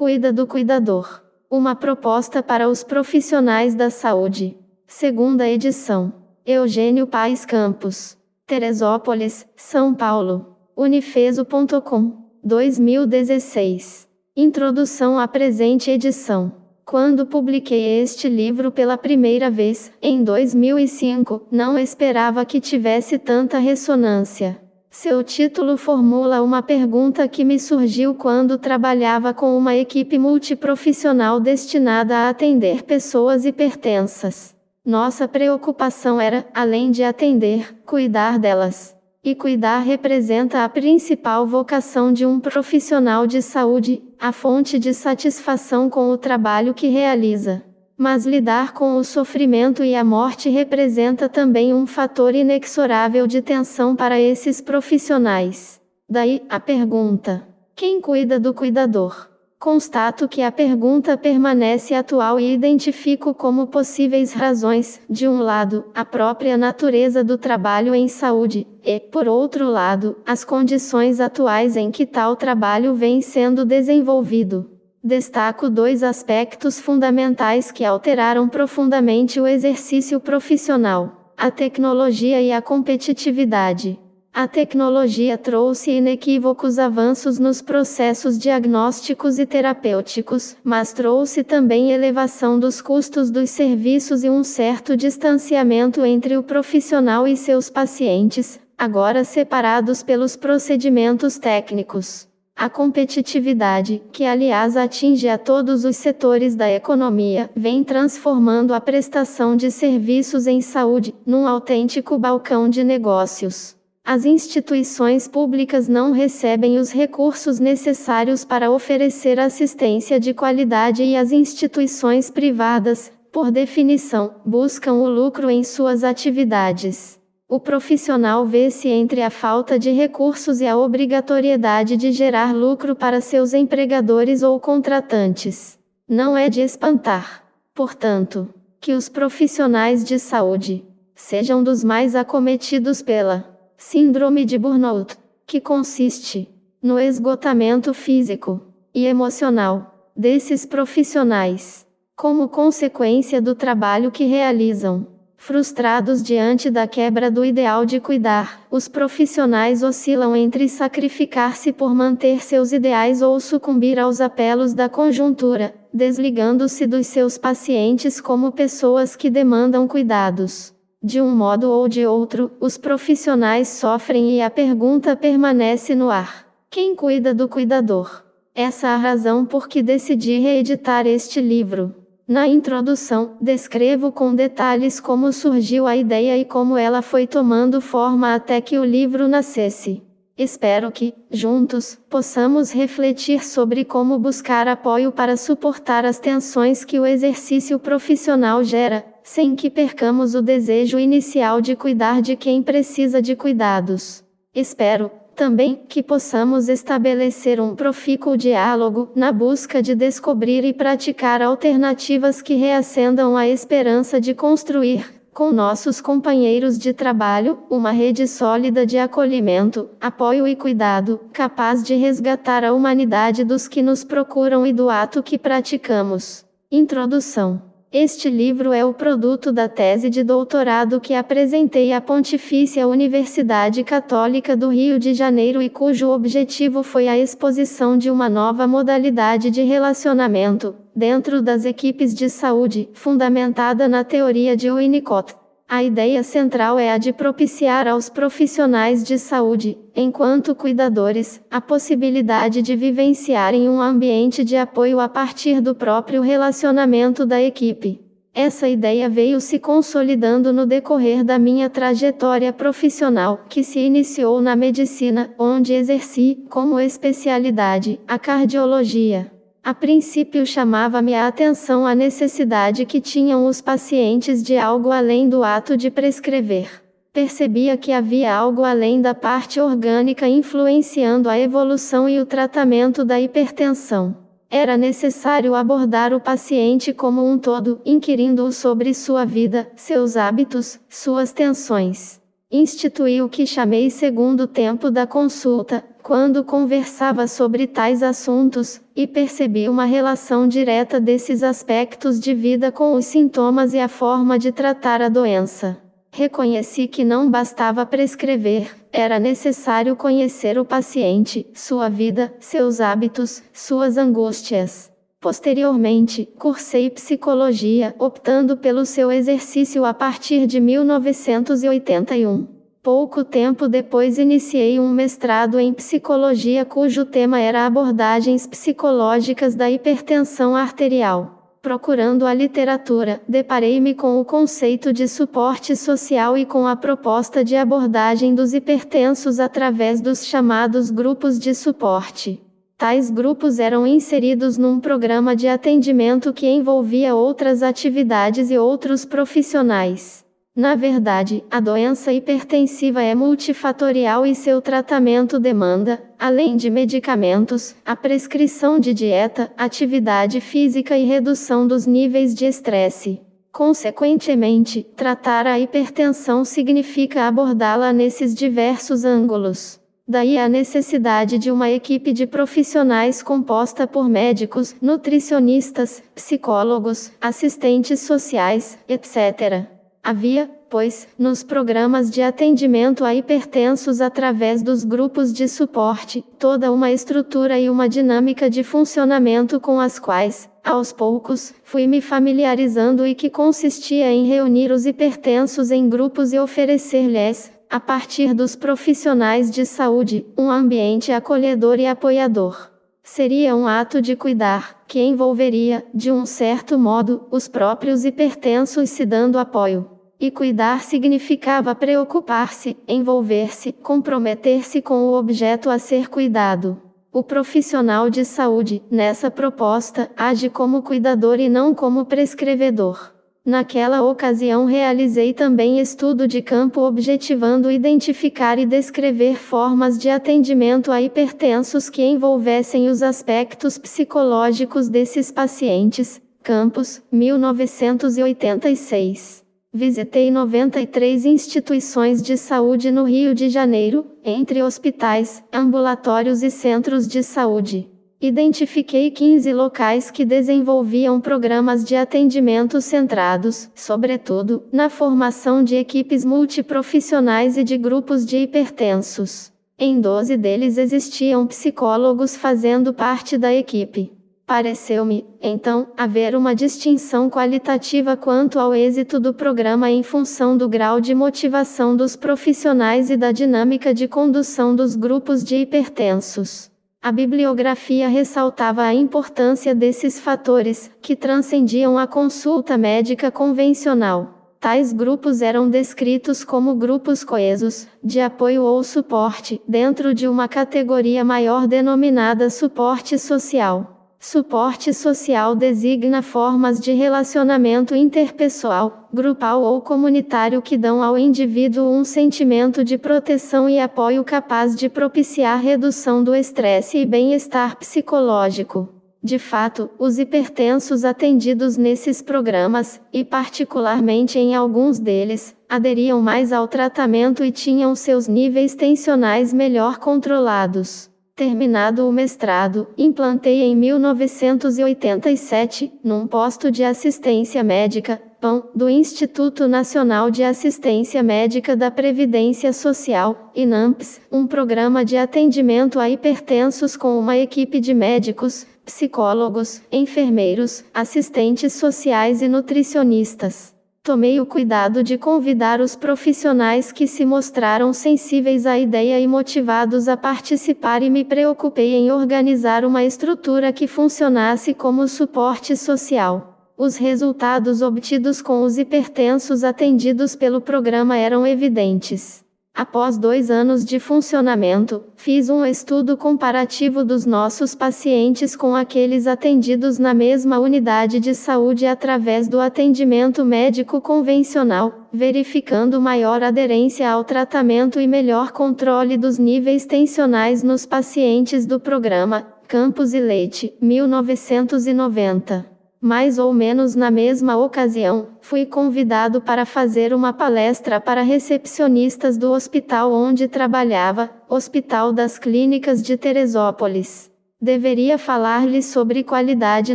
cuida do cuidador? Uma proposta para os profissionais da saúde. Segunda edição. Eugênio Paes Campos. Teresópolis, São Paulo. Unifeso.com. 2016. Introdução à presente edição. Quando publiquei este livro pela primeira vez, em 2005, não esperava que tivesse tanta ressonância. Seu título formula uma pergunta que me surgiu quando trabalhava com uma equipe multiprofissional destinada a atender pessoas hipertensas. Nossa preocupação era, além de atender, cuidar delas. E cuidar representa a principal vocação de um profissional de saúde, a fonte de satisfação com o trabalho que realiza. Mas lidar com o sofrimento e a morte representa também um fator inexorável de tensão para esses profissionais. Daí, a pergunta: quem cuida do cuidador? Constato que a pergunta permanece atual e identifico como possíveis razões, de um lado, a própria natureza do trabalho em saúde, e, por outro lado, as condições atuais em que tal trabalho vem sendo desenvolvido. Destaco dois aspectos fundamentais que alteraram profundamente o exercício profissional: a tecnologia e a competitividade. A tecnologia trouxe inequívocos avanços nos processos diagnósticos e terapêuticos, mas trouxe também elevação dos custos dos serviços e um certo distanciamento entre o profissional e seus pacientes, agora separados pelos procedimentos técnicos. A competitividade, que aliás atinge a todos os setores da economia, vem transformando a prestação de serviços em saúde num autêntico balcão de negócios. As instituições públicas não recebem os recursos necessários para oferecer assistência de qualidade e as instituições privadas, por definição, buscam o lucro em suas atividades. O profissional vê-se entre a falta de recursos e a obrigatoriedade de gerar lucro para seus empregadores ou contratantes. Não é de espantar, portanto, que os profissionais de saúde sejam dos mais acometidos pela síndrome de burnout, que consiste no esgotamento físico e emocional desses profissionais, como consequência do trabalho que realizam. Frustrados diante da quebra do ideal de cuidar, os profissionais oscilam entre sacrificar-se por manter seus ideais ou sucumbir aos apelos da conjuntura, desligando-se dos seus pacientes como pessoas que demandam cuidados. De um modo ou de outro, os profissionais sofrem e a pergunta permanece no ar: quem cuida do cuidador? Essa é a razão por que decidi reeditar este livro. Na introdução, descrevo com detalhes como surgiu a ideia e como ela foi tomando forma até que o livro nascesse. Espero que, juntos, possamos refletir sobre como buscar apoio para suportar as tensões que o exercício profissional gera, sem que percamos o desejo inicial de cuidar de quem precisa de cuidados. Espero, também, que possamos estabelecer um profícuo diálogo, na busca de descobrir e praticar alternativas que reacendam a esperança de construir, com nossos companheiros de trabalho, uma rede sólida de acolhimento, apoio e cuidado, capaz de resgatar a humanidade dos que nos procuram e do ato que praticamos. Introdução. Este livro é o produto da tese de doutorado que apresentei à Pontifícia Universidade Católica do Rio de Janeiro e cujo objetivo foi a exposição de uma nova modalidade de relacionamento, dentro das equipes de saúde, fundamentada na teoria de Winnicott. A ideia central é a de propiciar aos profissionais de saúde, enquanto cuidadores, a possibilidade de vivenciarem um ambiente de apoio a partir do próprio relacionamento da equipe. Essa ideia veio se consolidando no decorrer da minha trajetória profissional, que se iniciou na medicina, onde exerci, como especialidade, a cardiologia. A princípio chamava-me a atenção a necessidade que tinham os pacientes de algo além do ato de prescrever. Percebia que havia algo além da parte orgânica influenciando a evolução e o tratamento da hipertensão. Era necessário abordar o paciente como um todo, inquirindo-o sobre sua vida, seus hábitos, suas tensões. Instituí o que chamei segundo tempo da consulta, quando conversava sobre tais assuntos, e percebi uma relação direta desses aspectos de vida com os sintomas e a forma de tratar a doença. Reconheci que não bastava prescrever, era necessário conhecer o paciente, sua vida, seus hábitos, suas angústias. Posteriormente, cursei psicologia, optando pelo seu exercício a partir de 1981. Pouco tempo depois iniciei um mestrado em psicologia cujo tema era abordagens psicológicas da hipertensão arterial. Procurando a literatura, deparei-me com o conceito de suporte social e com a proposta de abordagem dos hipertensos através dos chamados grupos de suporte. Tais grupos eram inseridos num programa de atendimento que envolvia outras atividades e outros profissionais. Na verdade, a doença hipertensiva é multifatorial e seu tratamento demanda, além de medicamentos, a prescrição de dieta, atividade física e redução dos níveis de estresse. Consequentemente, tratar a hipertensão significa abordá-la nesses diversos ângulos. Daí a necessidade de uma equipe de profissionais composta por médicos, nutricionistas, psicólogos, assistentes sociais, etc. Havia, pois, nos programas de atendimento a hipertensos através dos grupos de suporte, toda uma estrutura e uma dinâmica de funcionamento com as quais, aos poucos, fui me familiarizando e que consistia em reunir os hipertensos em grupos e oferecer-lhes, a partir dos profissionais de saúde, um ambiente acolhedor e apoiador. Seria um ato de cuidar, que envolveria, de um certo modo, os próprios hipertensos se dando apoio. E cuidar significava preocupar-se, envolver-se, comprometer-se com o objeto a ser cuidado. O profissional de saúde, nessa proposta, age como cuidador e não como prescrevedor. Naquela ocasião realizei também estudo de campo objetivando identificar e descrever formas de atendimento a hipertensos que envolvessem os aspectos psicológicos desses pacientes. Campos, 1986. Visitei 93 instituições de saúde no Rio de Janeiro, entre hospitais, ambulatórios e centros de saúde. Identifiquei 15 locais que desenvolviam programas de atendimento centrados, sobretudo, na formação de equipes multiprofissionais e de grupos de hipertensos. Em 12 deles existiam psicólogos fazendo parte da equipe. Pareceu-me, então, haver uma distinção qualitativa quanto ao êxito do programa em função do grau de motivação dos profissionais e da dinâmica de condução dos grupos de hipertensos. A bibliografia ressaltava a importância desses fatores, que transcendiam a consulta médica convencional. Tais grupos eram descritos como grupos coesos, de apoio ou suporte, dentro de uma categoria maior denominada suporte social. Suporte social designa formas de relacionamento interpessoal, grupal ou comunitário que dão ao indivíduo um sentimento de proteção e apoio capaz de propiciar redução do estresse e bem-estar psicológico. De fato, os hipertensos atendidos nesses programas, e particularmente em alguns deles, aderiam mais ao tratamento e tinham seus níveis tensionais melhor controlados. Terminado o mestrado, implantei em 1987, num posto de assistência médica, PAM, do Instituto Nacional de Assistência Médica da Previdência Social, INAMPS, um programa de atendimento a hipertensos com uma equipe de médicos, psicólogos, enfermeiros, assistentes sociais e nutricionistas. Tomei o cuidado de convidar os profissionais que se mostraram sensíveis à ideia e motivados a participar e me preocupei em organizar uma estrutura que funcionasse como suporte social. Os resultados obtidos com os hipertensos atendidos pelo programa eram evidentes. Após 2 anos de funcionamento, fiz um estudo comparativo dos nossos pacientes com aqueles atendidos na mesma unidade de saúde através do atendimento médico convencional, verificando maior aderência ao tratamento e melhor controle dos níveis tensionais nos pacientes do programa. Campos e Leite, 1990. Mais ou menos na mesma ocasião, fui convidado para fazer uma palestra para recepcionistas do hospital onde trabalhava, Hospital das Clínicas de Teresópolis. Deveria falar-lhes sobre qualidade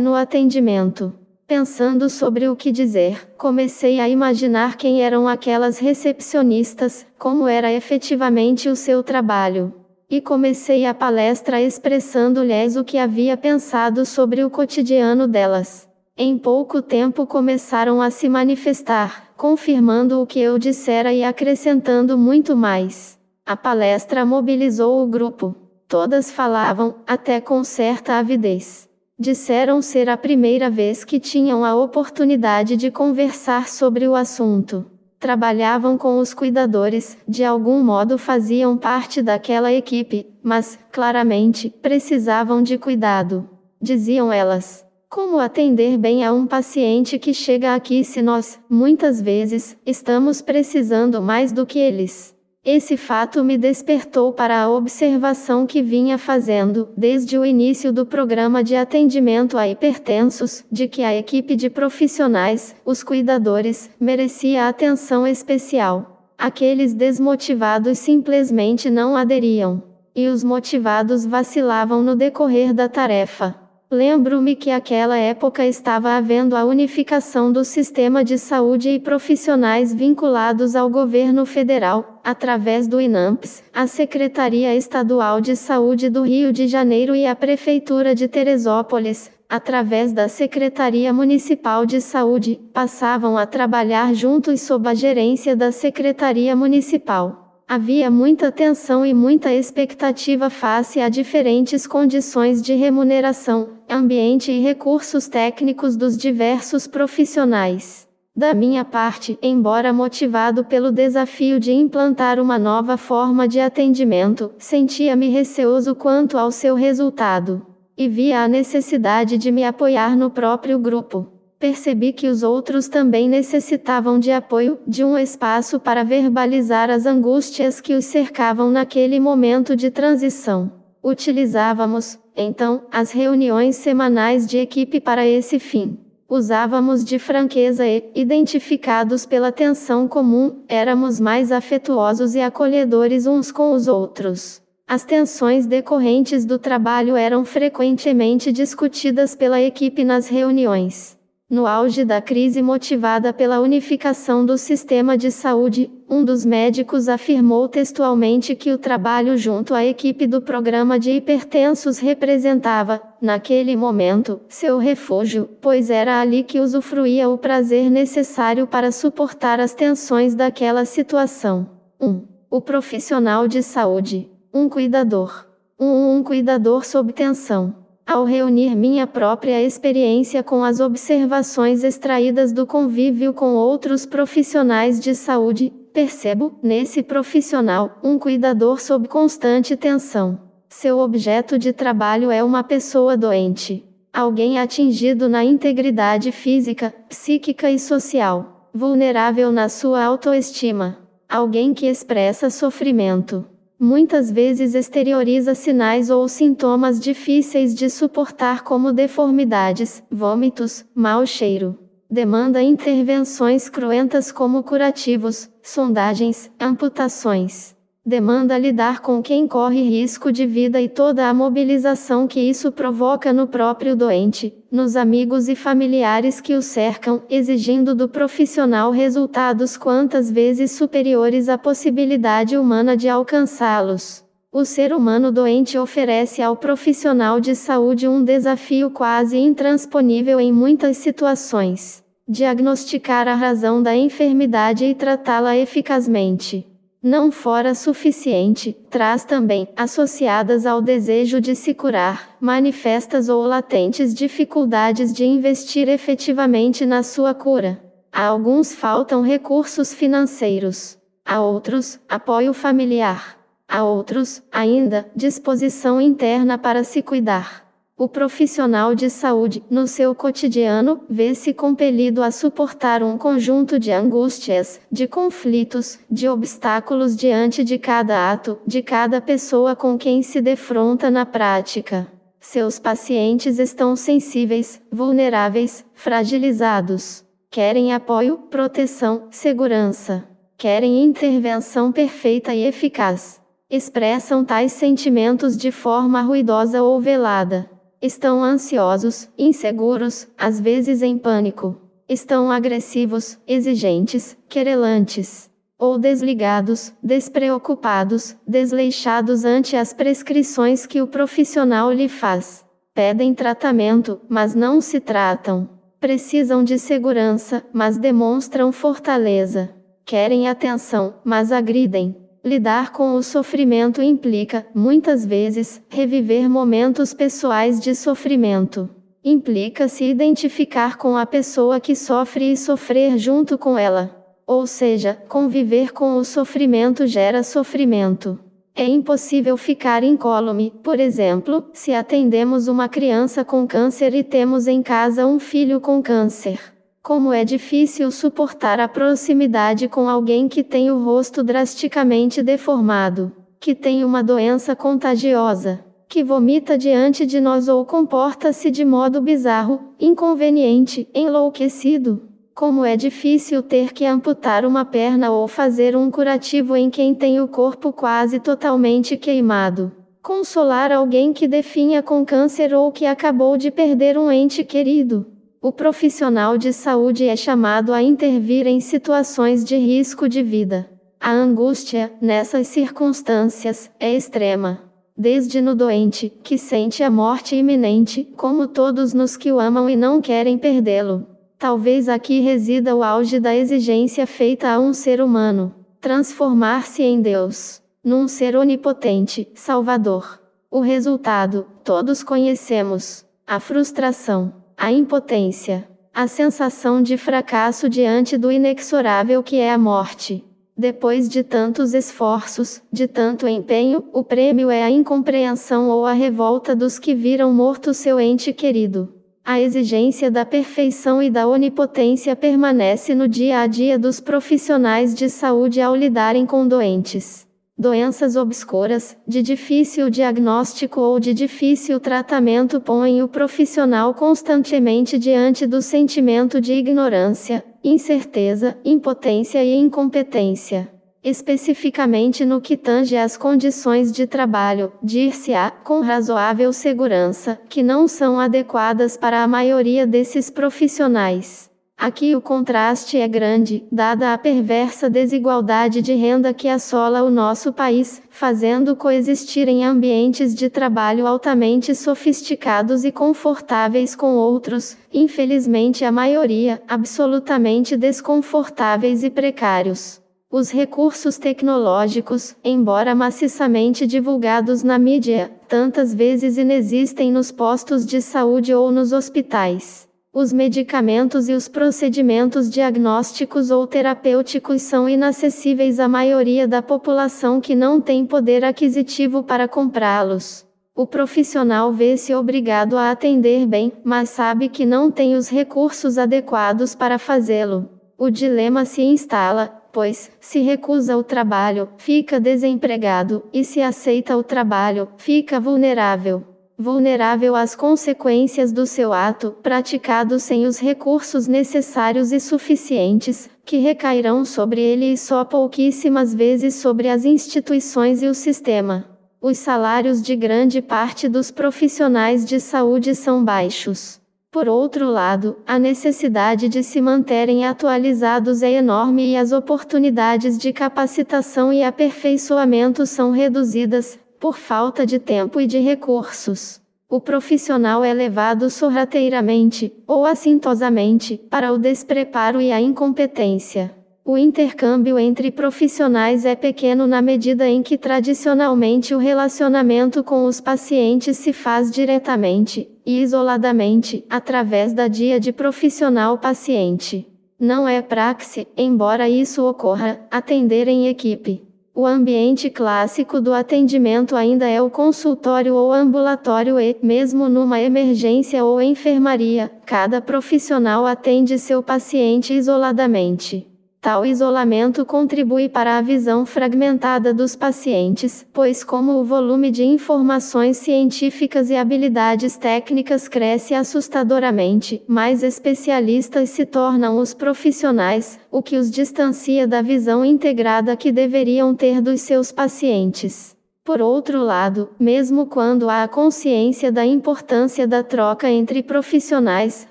no atendimento. Pensando sobre o que dizer, comecei a imaginar quem eram aquelas recepcionistas, como era efetivamente o seu trabalho. E comecei a palestra expressando-lhes o que havia pensado sobre o cotidiano delas. Em pouco tempo começaram a se manifestar, confirmando o que eu dissera e acrescentando muito mais. A palestra mobilizou o grupo. Todas falavam, até com certa avidez. Disseram ser a primeira vez que tinham a oportunidade de conversar sobre o assunto. Trabalhavam com os cuidadores, de algum modo faziam parte daquela equipe, mas, claramente, precisavam de cuidado. Diziam elas. Como atender bem a um paciente que chega aqui se nós, muitas vezes, estamos precisando mais do que eles? Esse fato me despertou para a observação que vinha fazendo, desde o início do programa de atendimento a hipertensos, de que a equipe de profissionais, os cuidadores, merecia atenção especial. Aqueles desmotivados simplesmente não aderiam. E os motivados vacilavam no decorrer da tarefa. Lembro-me que naquela época estava havendo a unificação do sistema de saúde e profissionais vinculados ao governo federal, através do INAMPS, a Secretaria Estadual de Saúde do Rio de Janeiro e a Prefeitura de Teresópolis, através da Secretaria Municipal de Saúde, passavam a trabalhar juntos sob a gerência da Secretaria Municipal. Havia muita tensão e muita expectativa face a diferentes condições de remuneração, ambiente e recursos técnicos dos diversos profissionais. Da minha parte, embora motivado pelo desafio de implantar uma nova forma de atendimento, sentia-me receoso quanto ao seu resultado. E via a necessidade de me apoiar no próprio grupo. Percebi que os outros também necessitavam de apoio, de um espaço para verbalizar as angústias que os cercavam naquele momento de transição. Utilizávamos, então, as reuniões semanais de equipe para esse fim. Usávamos de franqueza e, identificados pela tensão comum, éramos mais afetuosos e acolhedores uns com os outros. As tensões decorrentes do trabalho eram frequentemente discutidas pela equipe nas reuniões. No auge da crise motivada pela unificação do sistema de saúde, um dos médicos afirmou textualmente que o trabalho junto à equipe do programa de hipertensos representava, naquele momento, seu refúgio, pois era ali que usufruía o prazer necessário para suportar as tensões daquela situação. 1. O profissional de saúde. Um cuidador. Um cuidador sob tensão. Ao reunir minha própria experiência com as observações extraídas do convívio com outros profissionais de saúde, percebo, nesse profissional, um cuidador sob constante tensão. Seu objeto de trabalho é uma pessoa doente. Alguém atingido na integridade física, psíquica e social. Vulnerável na sua autoestima. Alguém que expressa sofrimento. Muitas vezes exterioriza sinais ou sintomas difíceis de suportar como deformidades, vômitos, mau cheiro. Demanda intervenções cruentas como curativos, sondagens, amputações. Demanda lidar com quem corre risco de vida e toda a mobilização que isso provoca no próprio doente, nos amigos e familiares que o cercam, exigindo do profissional resultados quantas vezes superiores à possibilidade humana de alcançá-los. O ser humano doente oferece ao profissional de saúde um desafio quase intransponível em muitas situações: diagnosticar a razão da enfermidade e tratá-la eficazmente. Não fora suficiente, traz também, associadas ao desejo de se curar, manifestas ou latentes dificuldades de investir efetivamente na sua cura. A alguns faltam recursos financeiros. A outros, apoio familiar. A outros, ainda, disposição interna para se cuidar. O profissional de saúde, no seu cotidiano, vê-se compelido a suportar um conjunto de angústias, de conflitos, de obstáculos diante de cada ato, de cada pessoa com quem se defronta na prática. Seus pacientes estão sensíveis, vulneráveis, fragilizados. Querem apoio, proteção, segurança. Querem intervenção perfeita e eficaz. Expressam tais sentimentos de forma ruidosa ou velada. Estão ansiosos, inseguros, às vezes em pânico. Estão agressivos, exigentes, querelantes. Ou desligados, despreocupados, desleixados ante as prescrições que o profissional lhe faz. Pedem tratamento, mas não se tratam. Precisam de segurança, mas demonstram fortaleza. Querem atenção, mas agridem. Lidar com o sofrimento implica, muitas vezes, reviver momentos pessoais de sofrimento. Implica se identificar com a pessoa que sofre e sofrer junto com ela. Ou seja, conviver com o sofrimento gera sofrimento. É impossível ficar incólume, por exemplo, se atendemos uma criança com câncer e temos em casa um filho com câncer. Como é difícil suportar a proximidade com alguém que tem o rosto drasticamente deformado, que tem uma doença contagiosa, que vomita diante de nós ou comporta-se de modo bizarro, inconveniente, enlouquecido. Como é difícil ter que amputar uma perna ou fazer um curativo em quem tem o corpo quase totalmente queimado. Consolar alguém que definha com câncer ou que acabou de perder um ente querido. O profissional de saúde é chamado a intervir em situações de risco de vida. A angústia, nessas circunstâncias, é extrema. Desde no doente, que sente a morte iminente, como todos nos que o amam e não querem perdê-lo. Talvez aqui resida o auge da exigência feita a um ser humano: transformar-se em Deus, num ser onipotente, salvador. O resultado, todos conhecemos: a frustração, a impotência, a sensação de fracasso diante do inexorável que é a morte. Depois de tantos esforços, de tanto empenho, o prêmio é a incompreensão ou a revolta dos que viram morto seu ente querido. A exigência da perfeição e da onipotência permanece no dia a dia dos profissionais de saúde ao lidarem com doentes. Doenças obscuras, de difícil diagnóstico ou de difícil tratamento põem o profissional constantemente diante do sentimento de ignorância, incerteza, impotência e incompetência. Especificamente no que tange às condições de trabalho, dir-se-á, com razoável segurança, que não são adequadas para a maioria desses profissionais. Aqui o contraste é grande, dada a perversa desigualdade de renda que assola o nosso país, fazendo coexistir em ambientes de trabalho altamente sofisticados e confortáveis com outros, infelizmente a maioria, absolutamente desconfortáveis e precários. Os recursos tecnológicos, embora maciçamente divulgados na mídia, tantas vezes inexistem nos postos de saúde ou nos hospitais. Os medicamentos e os procedimentos diagnósticos ou terapêuticos são inacessíveis à maioria da população que não tem poder aquisitivo para comprá-los. O profissional vê-se obrigado a atender bem, mas sabe que não tem os recursos adequados para fazê-lo. O dilema se instala, pois, se recusa o trabalho, fica desempregado, e se aceita o trabalho, fica vulnerável. Vulnerável às consequências do seu ato, praticado sem os recursos necessários e suficientes, que recairão sobre ele e só pouquíssimas vezes sobre as instituições e o sistema. Os salários de grande parte dos profissionais de saúde são baixos. Por outro lado, a necessidade de se manterem atualizados é enorme e as oportunidades de capacitação e aperfeiçoamento são reduzidas, por falta de tempo e de recursos. O profissional é levado sorrateiramente, ou assintosamente, para o despreparo e a incompetência. O intercâmbio entre profissionais é pequeno na medida em que tradicionalmente o relacionamento com os pacientes se faz diretamente e isoladamente, através da dia-a-dia profissional-paciente. Não é praxe, embora isso ocorra, atender em equipe. O ambiente clássico do atendimento ainda é o consultório ou ambulatório e, mesmo numa emergência ou enfermaria, cada profissional atende seu paciente isoladamente. Tal isolamento contribui para a visão fragmentada dos pacientes, pois como o volume de informações científicas e habilidades técnicas cresce assustadoramente, mais especialistas se tornam os profissionais, o que os distancia da visão integrada que deveriam ter dos seus pacientes. Por outro lado, mesmo quando há a consciência da importância da troca entre profissionais,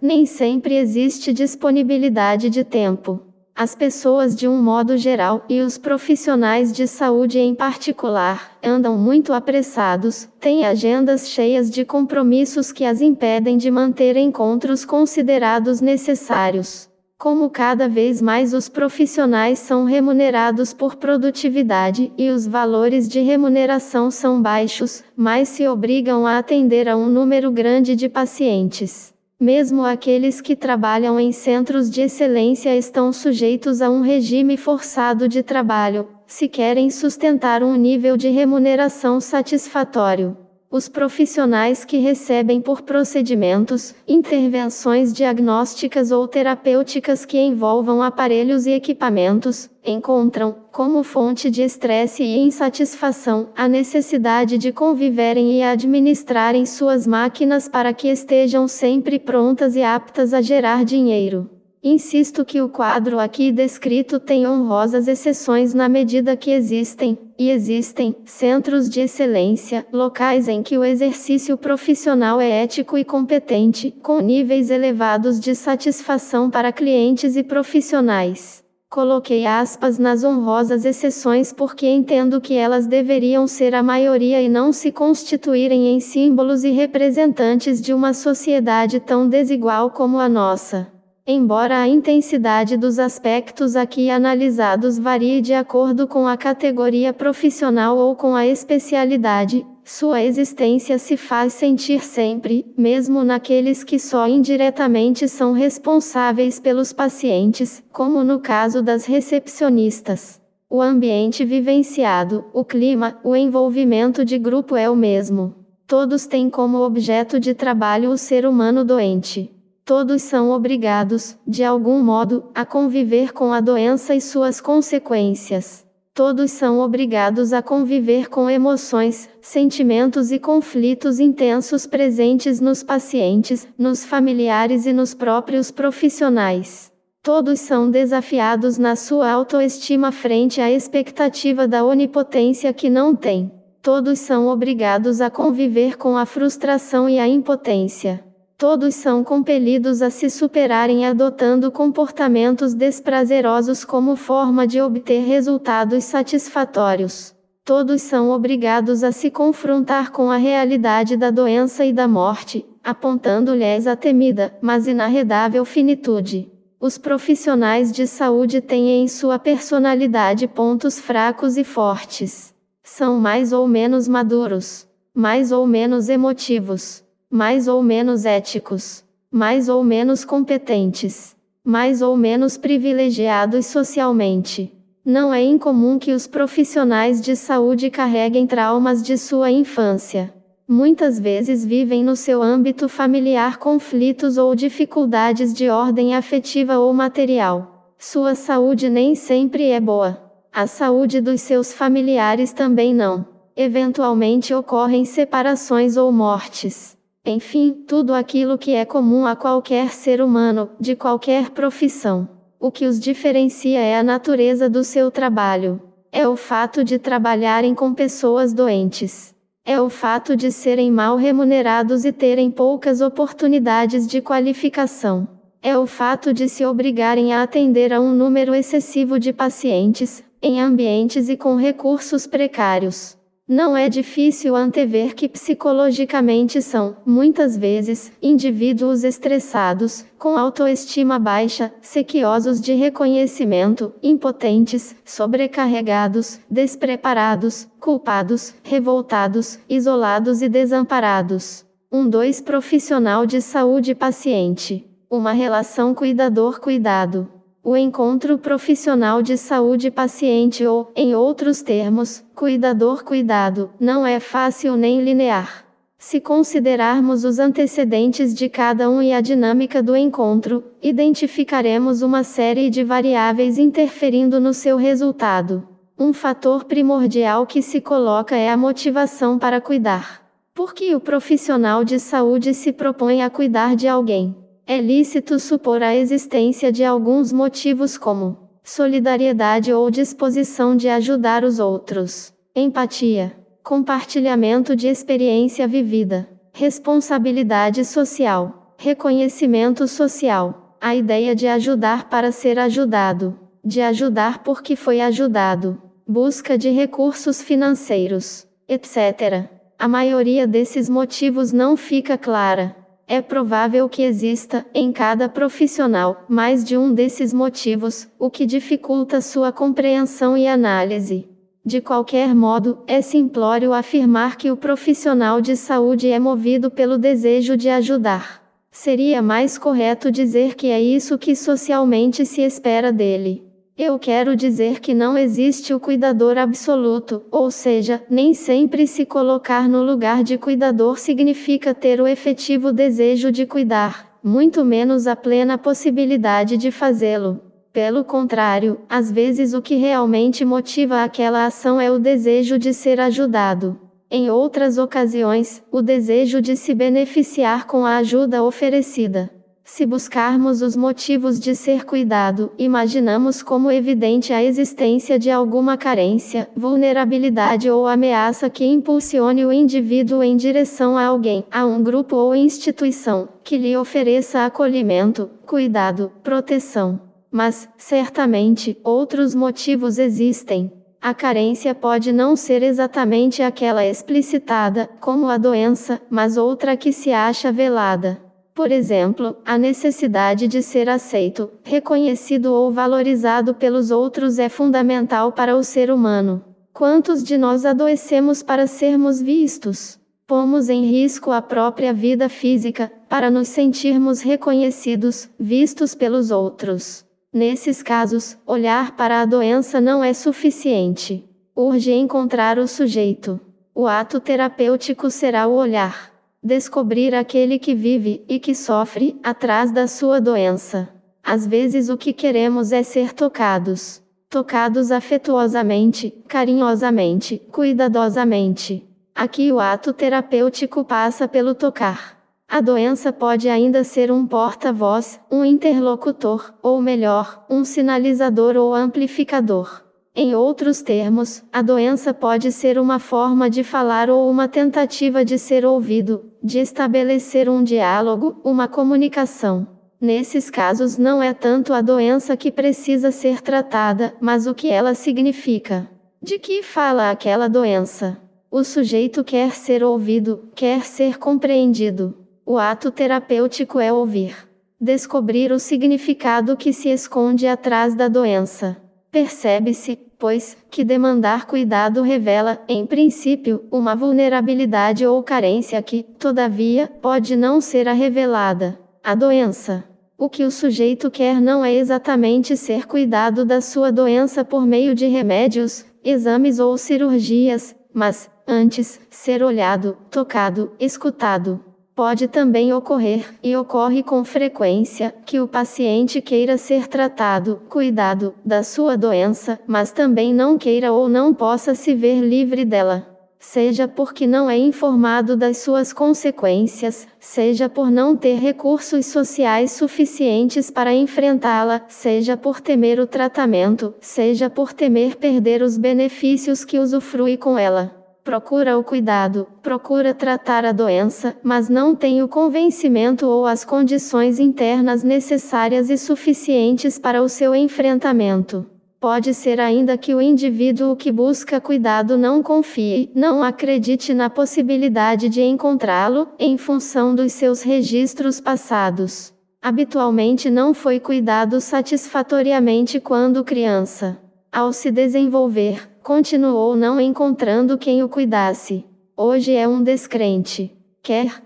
nem sempre existe disponibilidade de tempo. As pessoas de um modo geral, e os profissionais de saúde em particular, andam muito apressados, têm agendas cheias de compromissos que as impedem de manter encontros considerados necessários. Como cada vez mais os profissionais são remunerados por produtividade e os valores de remuneração são baixos, mais se obrigam a atender a um número grande de pacientes. Mesmo aqueles que trabalham em centros de excelência estão sujeitos a um regime forçado de trabalho, se querem sustentar um nível de remuneração satisfatório. Os profissionais que recebem por procedimentos, intervenções diagnósticas ou terapêuticas que envolvam aparelhos e equipamentos, encontram, como fonte de estresse e insatisfação, a necessidade de conviverem e administrarem suas máquinas para que estejam sempre prontas e aptas a gerar dinheiro. Insisto que o quadro aqui descrito tem honrosas exceções na medida que existem centros de excelência, locais em que o exercício profissional é ético e competente, com níveis elevados de satisfação para clientes e profissionais. Coloquei aspas nas honrosas exceções porque entendo que elas deveriam ser a maioria e não se constituírem em símbolos e representantes de uma sociedade tão desigual como a nossa. Embora a intensidade dos aspectos aqui analisados varie de acordo com a categoria profissional ou com a especialidade, sua existência se faz sentir sempre, mesmo naqueles que só indiretamente são responsáveis pelos pacientes, como no caso das recepcionistas. O ambiente vivenciado, o clima, o envolvimento de grupo é o mesmo. Todos têm como objeto de trabalho o ser humano doente. Todos são obrigados, de algum modo, a conviver com a doença e suas consequências. Todos são obrigados a conviver com emoções, sentimentos e conflitos intensos presentes nos pacientes, nos familiares e nos próprios profissionais. Todos são desafiados na sua autoestima frente à expectativa da onipotência que não têm. Todos são obrigados a conviver com a frustração e a impotência. Todos são compelidos a se superarem adotando comportamentos desprazerosos como forma de obter resultados satisfatórios. Todos são obrigados a se confrontar com a realidade da doença e da morte, apontando-lhes a temida, mas inarredável finitude. Os profissionais de saúde têm em sua personalidade pontos fracos e fortes. São mais ou menos maduros, mais ou menos emotivos, mais ou menos éticos, mais ou menos competentes, mais ou menos privilegiados socialmente. Não é incomum que os profissionais de saúde carreguem traumas de sua infância. Muitas vezes vivem no seu âmbito familiar conflitos ou dificuldades de ordem afetiva ou material. Sua saúde nem sempre é boa. A saúde dos seus familiares também não. Eventualmente ocorrem separações ou mortes. Enfim, tudo aquilo que é comum a qualquer ser humano, de qualquer profissão. O que os diferencia é a natureza do seu trabalho. É o fato de trabalharem com pessoas doentes. É o fato de serem mal remunerados e terem poucas oportunidades de qualificação. É o fato de se obrigarem a atender a um número excessivo de pacientes, em ambientes e com recursos precários. Não é difícil antever que psicologicamente são, muitas vezes, indivíduos estressados, com autoestima baixa, sequiosos de reconhecimento, impotentes, sobrecarregados, despreparados, culpados, revoltados, isolados e desamparados. 2 Profissional de saúde paciente. Uma relação cuidador-cuidado. O encontro profissional de saúde paciente ou, em outros termos, cuidador-cuidado, não é fácil nem linear. Se considerarmos os antecedentes de cada um e a dinâmica do encontro, identificaremos uma série de variáveis interferindo no seu resultado. Um fator primordial que se coloca é a motivação para cuidar. Por que o profissional de saúde se propõe a cuidar de alguém? É lícito supor a existência de alguns motivos como solidariedade ou disposição de ajudar os outros, empatia, compartilhamento de experiência vivida, responsabilidade social, reconhecimento social, a ideia de ajudar para ser ajudado, de ajudar porque foi ajudado, busca de recursos financeiros, etc. A maioria desses motivos não fica clara. É provável que exista, em cada profissional, mais de um desses motivos, o que dificulta sua compreensão e análise. De qualquer modo, é simplório afirmar que o profissional de saúde é movido pelo desejo de ajudar. Seria mais correto dizer que é isso que socialmente se espera dele. Eu quero dizer que não existe o cuidador absoluto, ou seja, nem sempre se colocar no lugar de cuidador significa ter o efetivo desejo de cuidar, muito menos a plena possibilidade de fazê-lo. Pelo contrário, às vezes o que realmente motiva aquela ação é o desejo de ser ajudado. Em outras ocasiões, o desejo de se beneficiar com a ajuda oferecida. Se buscarmos os motivos de ser cuidado, imaginamos como evidente a existência de alguma carência, vulnerabilidade ou ameaça que impulsione o indivíduo em direção a alguém, a um grupo ou instituição, que lhe ofereça acolhimento, cuidado, proteção. Mas, certamente, outros motivos existem. A carência pode não ser exatamente aquela explicitada, como a doença, mas outra que se acha velada. Por exemplo, a necessidade de ser aceito, reconhecido ou valorizado pelos outros é fundamental para o ser humano. Quantos de nós adoecemos para sermos vistos? Pomos em risco a própria vida física, para nos sentirmos reconhecidos, vistos pelos outros. Nesses casos, olhar para a doença não é suficiente. Urge encontrar o sujeito. O ato terapêutico será o olhar. Descobrir aquele que vive, e que sofre, atrás da sua doença. Às vezes o que queremos é ser tocados. Tocados afetuosamente, carinhosamente, cuidadosamente. Aqui o ato terapêutico passa pelo tocar. A doença pode ainda ser um porta-voz, um interlocutor, ou melhor, um sinalizador ou amplificador. Em outros termos, a doença pode ser uma forma de falar ou uma tentativa de ser ouvido, de estabelecer um diálogo, uma comunicação. Nesses casos não é tanto a doença que precisa ser tratada, mas o que ela significa. De que fala aquela doença? O sujeito quer ser ouvido, quer ser compreendido. O ato terapêutico é ouvir. Descobrir o significado que se esconde atrás da doença. Percebe-se, pois, que demandar cuidado revela, em princípio, uma vulnerabilidade ou carência que, todavia, pode não ser a revelada. A doença. O que o sujeito quer não é exatamente ser cuidado da sua doença por meio de remédios, exames ou cirurgias, mas, antes, ser olhado, tocado, escutado. Pode também ocorrer, e ocorre com frequência, que o paciente queira ser tratado, cuidado, da sua doença, mas também não queira ou não possa se ver livre dela. Seja porque não é informado das suas consequências, seja por não ter recursos sociais suficientes para enfrentá-la, seja por temer o tratamento, seja por temer perder os benefícios que usufrui com ela. Procura o cuidado, procura tratar a doença, mas não tem o convencimento ou as condições internas necessárias e suficientes para o seu enfrentamento. Pode ser ainda que o indivíduo que busca cuidado não confie, não acredite na possibilidade de encontrá-lo, em função dos seus registros passados. Habitualmente não foi cuidado satisfatoriamente quando criança. Ao se desenvolver, continuou não encontrando quem o cuidasse. Hoje é um descrente.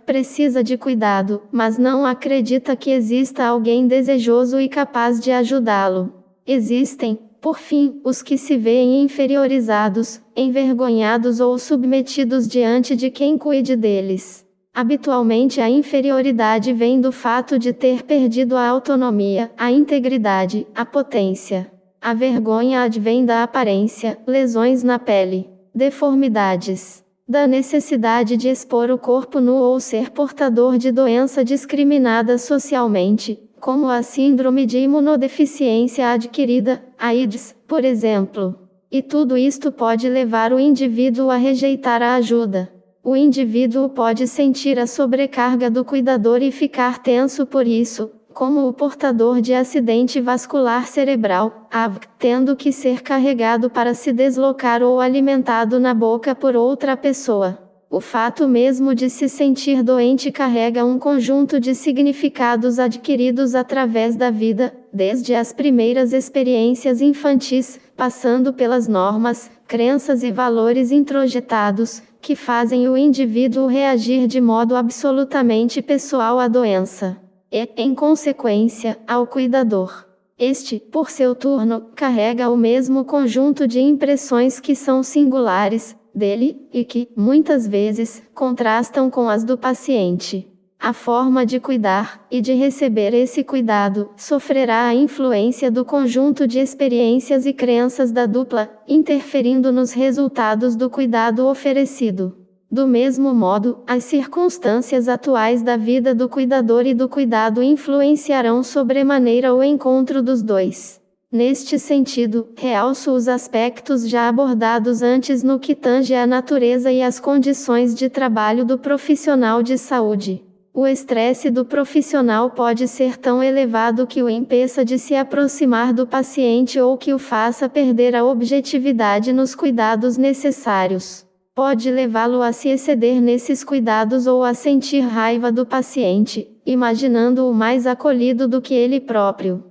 Precisa de cuidado, mas não acredita que exista alguém desejoso e capaz de ajudá-lo. Existem, por fim, os que se veem inferiorizados, envergonhados ou submetidos diante de quem cuide deles. Habitualmente a inferioridade vem do fato de ter perdido a autonomia, a integridade, a potência. A vergonha advém da aparência, lesões na pele, deformidades, da necessidade de expor o corpo nu ou ser portador de doença discriminada socialmente, como a síndrome de imunodeficiência adquirida, AIDS, por exemplo. E tudo isto pode levar o indivíduo a rejeitar a ajuda. O indivíduo pode sentir a sobrecarga do cuidador e ficar tenso por isso, como o portador de acidente vascular cerebral, AVC, tendo que ser carregado para se deslocar ou alimentado na boca por outra pessoa. O fato mesmo de se sentir doente carrega um conjunto de significados adquiridos através da vida, desde as primeiras experiências infantis, passando pelas normas, crenças e valores introjetados, que fazem o indivíduo reagir de modo absolutamente pessoal à doença. E, em consequência, ao cuidador. Este, por seu turno, carrega o mesmo conjunto de impressões que são singulares dele, e que, muitas vezes, contrastam com as do paciente. A forma de cuidar, e de receber esse cuidado, sofrerá a influência do conjunto de experiências e crenças da dupla, interferindo nos resultados do cuidado oferecido. Do mesmo modo, as circunstâncias atuais da vida do cuidador e do cuidado influenciarão sobremaneira o encontro dos dois. Neste sentido, realço os aspectos já abordados antes no que tange à natureza e às condições de trabalho do profissional de saúde. O estresse do profissional pode ser tão elevado que o impeça de se aproximar do paciente ou que o faça perder a objetividade nos cuidados necessários. Pode levá-lo a se exceder nesses cuidados ou a sentir raiva do paciente, imaginando-o mais acolhido do que ele próprio.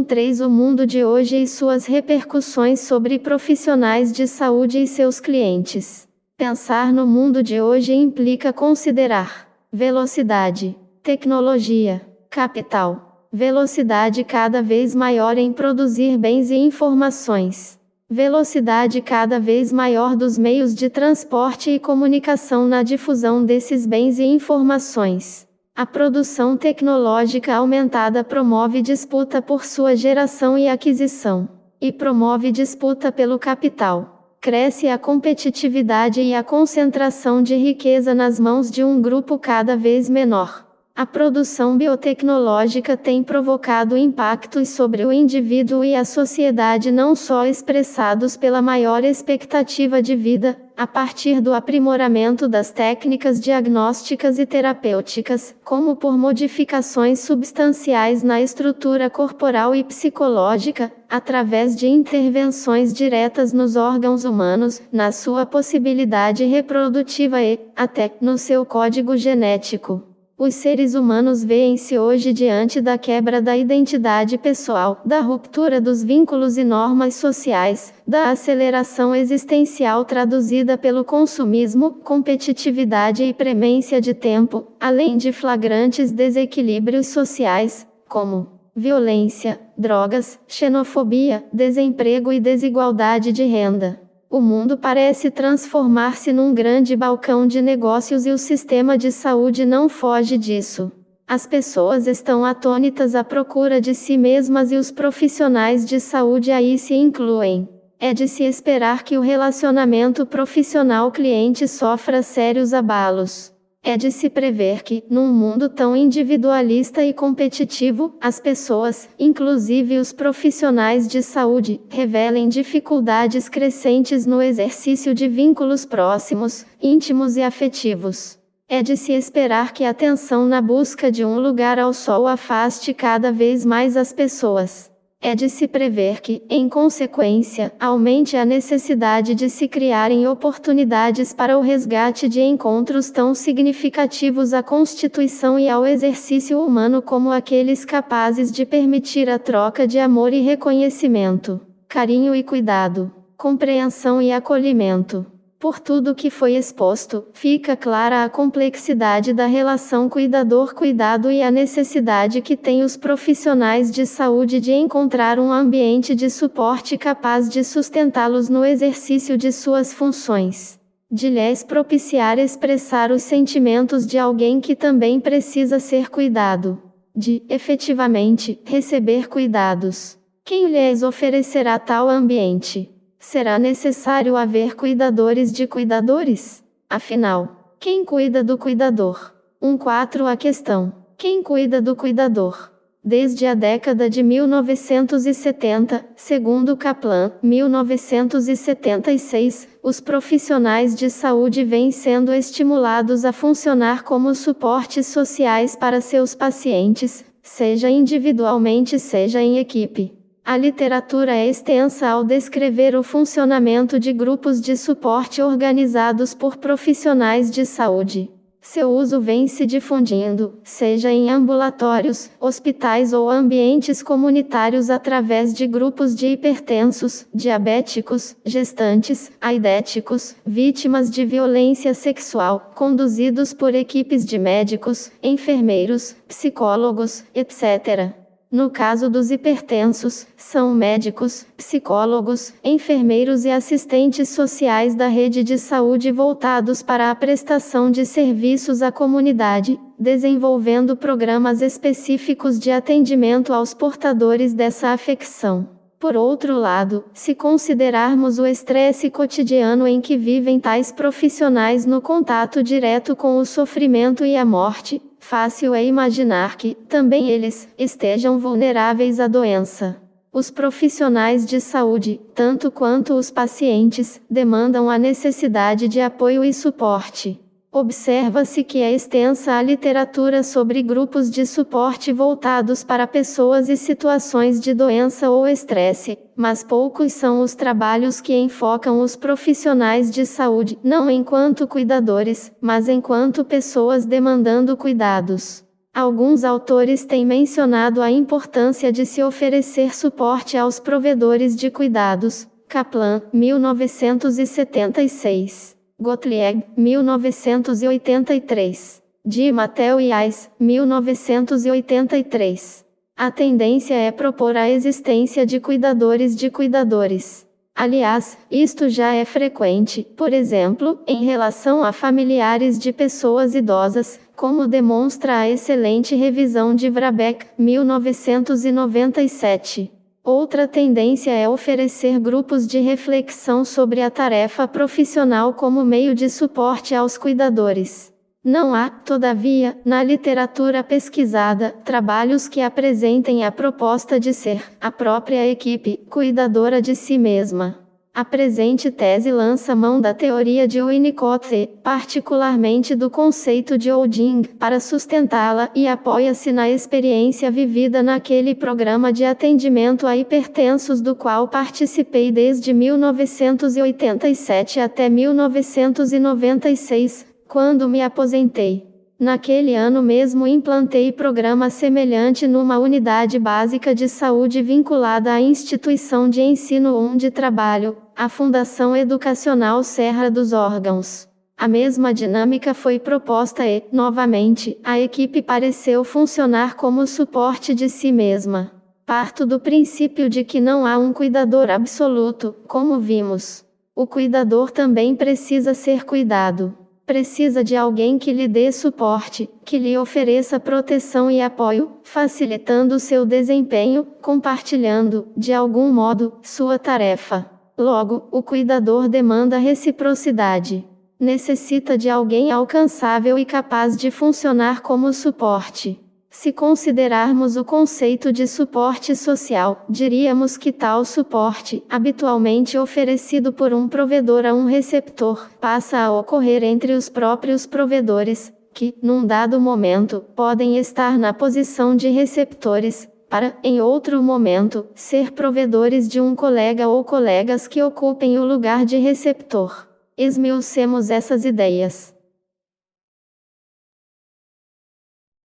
3. O mundo de hoje e suas repercussões sobre profissionais de saúde e seus clientes. Pensar no mundo de hoje implica considerar velocidade, tecnologia, capital, velocidade cada vez maior em produzir bens e informações, velocidade cada vez maior dos meios de transporte e comunicação na difusão desses bens e informações. A produção tecnológica aumentada promove disputa por sua geração e aquisição, e promove disputa pelo capital. Cresce a competitividade e a concentração de riqueza nas mãos de um grupo cada vez menor. A produção biotecnológica tem provocado impactos sobre o indivíduo e a sociedade não só expressados pela maior expectativa de vida, a partir do aprimoramento das técnicas diagnósticas e terapêuticas, como por modificações substanciais na estrutura corporal e psicológica, através de intervenções diretas nos órgãos humanos, na sua possibilidade reprodutiva e, até, no seu código genético. Os seres humanos veem-se hoje diante da quebra da identidade pessoal, da ruptura dos vínculos e normas sociais, da aceleração existencial traduzida pelo consumismo, competitividade e premência de tempo, além de flagrantes desequilíbrios sociais, como violência, drogas, xenofobia, desemprego e desigualdade de renda. O mundo parece transformar-se num grande balcão de negócios e o sistema de saúde não foge disso. As pessoas estão atônitas à procura de si mesmas e os profissionais de saúde aí se incluem. É de se esperar que o relacionamento profissional-cliente sofra sérios abalos. É de se prever que, num mundo tão individualista e competitivo, as pessoas, inclusive os profissionais de saúde, revelem dificuldades crescentes no exercício de vínculos próximos, íntimos e afetivos. É de se esperar que a tensão na busca de um lugar ao sol afaste cada vez mais as pessoas. É de se prever que, em consequência, aumente a necessidade de se criarem oportunidades para o resgate de encontros tão significativos à constituição e ao exercício humano como aqueles capazes de permitir a troca de amor e reconhecimento, carinho e cuidado, compreensão e acolhimento. Por tudo que foi exposto, fica clara a complexidade da relação cuidador-cuidado e a necessidade que têm os profissionais de saúde de encontrar um ambiente de suporte capaz de sustentá-los no exercício de suas funções. de lhes propiciar expressar os sentimentos de alguém que também precisa ser cuidado, de, efetivamente, receber cuidados. Quem lhes oferecerá tal ambiente? Será necessário haver cuidadores de cuidadores? Afinal, quem cuida do cuidador? 1.4 A questão: quem cuida do cuidador? Desde a década de 1970, segundo Kaplan, 1976, os profissionais de saúde vêm sendo estimulados a funcionar como suportes sociais para seus pacientes, seja individualmente, seja em equipe. A literatura é extensa ao descrever o funcionamento de grupos de suporte organizados por profissionais de saúde. Seu uso vem se difundindo, seja em ambulatórios, hospitais ou ambientes comunitários através de grupos de hipertensos, diabéticos, gestantes, aidéticos, vítimas de violência sexual, conduzidos por equipes de médicos, enfermeiros, psicólogos, etc. No caso dos hipertensos, são médicos, psicólogos, enfermeiros e assistentes sociais da rede de saúde voltados para a prestação de serviços à comunidade, desenvolvendo programas específicos de atendimento aos portadores dessa afecção. Por outro lado, se considerarmos o estresse cotidiano em que vivem tais profissionais no contato direto com o sofrimento e a morte, fácil é imaginar que, também eles, estejam vulneráveis à doença. Os profissionais de saúde, tanto quanto os pacientes, demandam a necessidade de apoio e suporte. Observa-se que é extensa a literatura sobre grupos de suporte voltados para pessoas e situações de doença ou estresse, mas poucos são os trabalhos que enfocam os profissionais de saúde, não enquanto cuidadores, mas enquanto pessoas demandando cuidados. Alguns autores têm mencionado a importância de se oferecer suporte aos provedores de cuidados. Kaplan, 1976. Gottlieb, 1983. Di Matteo e Ais, 1983. A tendência é propor a existência de cuidadores de cuidadores. Aliás, isto já é frequente, por exemplo, em relação a familiares de pessoas idosas, como demonstra a excelente revisão de Vrabec, 1997. Outra tendência é oferecer grupos de reflexão sobre a tarefa profissional como meio de suporte aos cuidadores. Não há, todavia, na literatura pesquisada, trabalhos que apresentem a proposta de ser, a própria equipe, cuidadora de si mesma. A presente tese lança mão da teoria de Winnicott, particularmente do conceito de Olding, para sustentá-la, e apoia-se na experiência vivida naquele programa de atendimento a hipertensos do qual participei desde 1987 até 1996, quando me aposentei. Naquele ano mesmo implantei programa semelhante numa unidade básica de saúde vinculada à instituição de ensino onde trabalho, a Fundação Educacional Serra dos Órgãos. A mesma dinâmica foi proposta e, novamente, a equipe pareceu funcionar como suporte de si mesma. Parto do princípio de que não há um cuidador absoluto, como vimos. O cuidador também precisa ser cuidado. Precisa de alguém que lhe dê suporte, que lhe ofereça proteção e apoio, facilitando seu desempenho, compartilhando, de algum modo, sua tarefa. Logo, o cuidador demanda reciprocidade. Necessita de alguém alcançável e capaz de funcionar como suporte. Se considerarmos o conceito de suporte social, diríamos que tal suporte, habitualmente oferecido por um provedor a um receptor, passa a ocorrer entre os próprios provedores, que, num dado momento, podem estar na posição de receptores, para, em outro momento, ser provedores de um colega ou colegas que ocupem o lugar de receptor. Esmiucemos essas ideias.